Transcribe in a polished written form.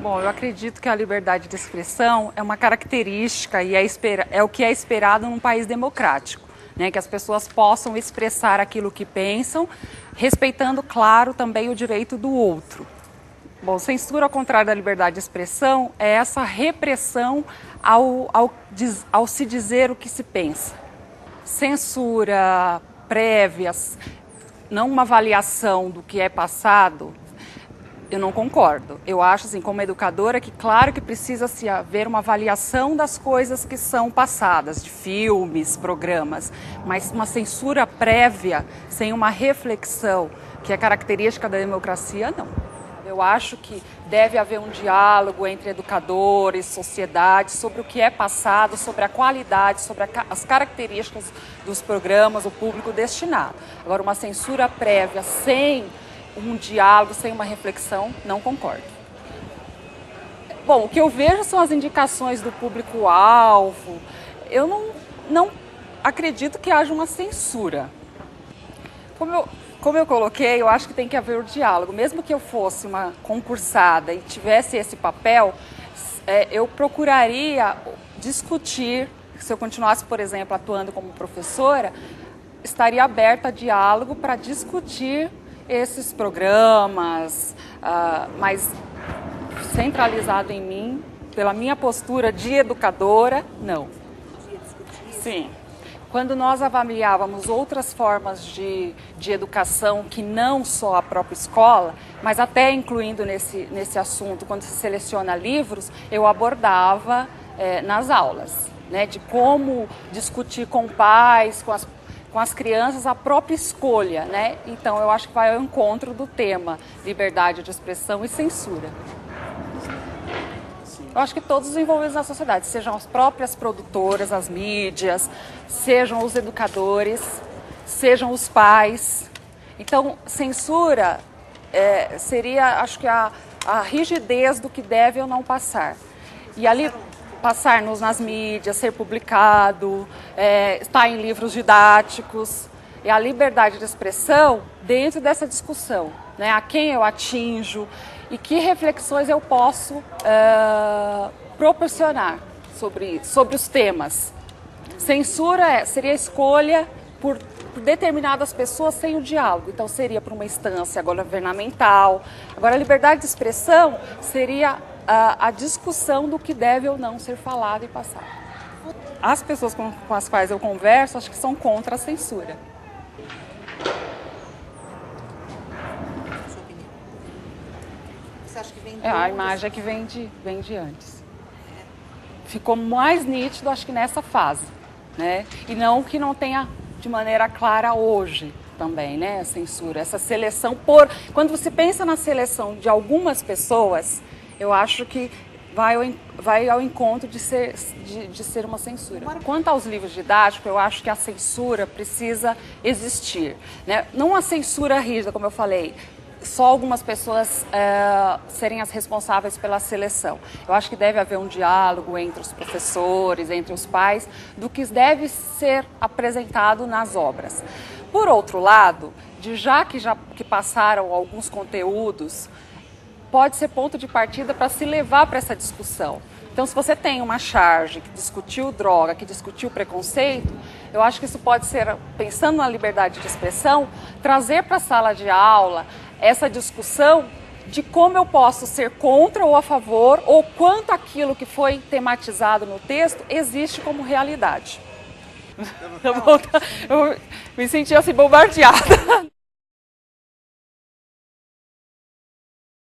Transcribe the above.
Bom, eu acredito que a liberdade de expressão é uma característica e é o que é esperado num país democrático, né? Que as pessoas possam expressar aquilo que pensam, respeitando, claro, também o direito do outro. Bom, censura, ao contrário da liberdade de expressão, é essa repressão ao se dizer o que se pensa. Censura prévia, não uma avaliação do que é passado, eu não concordo. Eu acho, assim, como educadora, que claro que precisa se haver uma avaliação das coisas que são passadas, de filmes, programas, mas uma censura prévia, sem uma reflexão, que é característica da democracia, não. Eu acho que deve haver um diálogo entre educadores, sociedade, sobre o que é passado, sobre a qualidade, sobre as características dos programas, o público destinado. Agora, uma censura prévia sem um diálogo, sem uma reflexão, não concordo. Bom, o que eu vejo são as indicações do público-alvo. Eu não acredito que haja uma censura. Como eu coloquei, eu acho que tem que haver o diálogo. Mesmo que eu fosse uma concursada e tivesse esse papel, eu procuraria discutir, se eu continuasse, por exemplo, atuando como professora, estaria aberta a diálogo para discutir esses programas, mas centralizado em mim, pela minha postura de educadora, não. Sim. Quando nós avaliávamos outras formas de educação que não só a própria escola, mas até incluindo nesse assunto, quando se seleciona livros, eu abordava nas aulas, né, de como discutir com pais, com as crianças, a própria escolha, né? Então, eu acho que vai ao encontro do tema liberdade de expressão e censura. Eu acho que todos os envolvidos na sociedade, sejam as próprias produtoras, as mídias, sejam os educadores, sejam os pais. Então, censura seria, acho que, a rigidez do que deve ou não passar. E ali passar-nos nas mídias, ser publicado, estar em livros didáticos, e a liberdade de expressão dentro dessa discussão, né? A quem eu atinjo e que reflexões eu posso proporcionar sobre os temas. Censura seria a escolha por determinadas pessoas sem o diálogo, então seria para uma instância governamental. Agora, a liberdade de expressão seria a discussão do que deve ou não ser falado e passado. As pessoas com as quais eu converso, acho que são contra a censura. Sua opinião? Você acha que vem de A imagem é que vem de antes. Ficou mais nítido, acho que nessa fase, né? E não que não tenha de maneira clara hoje também, né? A censura, essa seleção quando você pensa na seleção de algumas pessoas, eu acho que vai ao encontro de ser uma censura. Quanto aos livros didáticos, eu acho que a censura precisa existir, né? Não a censura rígida, como eu falei, só algumas pessoas serem as responsáveis pela seleção. Eu acho que deve haver um diálogo entre os professores, entre os pais, do que deve ser apresentado nas obras. Por outro lado, já que passaram alguns conteúdos, pode ser ponto de partida para se levar para essa discussão. Então, se você tem uma charge que discutiu droga, que discutiu preconceito, eu acho que isso pode ser, pensando na liberdade de expressão, trazer para a sala de aula essa discussão de como eu posso ser contra ou a favor, ou quanto aquilo que foi tematizado no texto existe como realidade. Eu me senti assim bombardeada.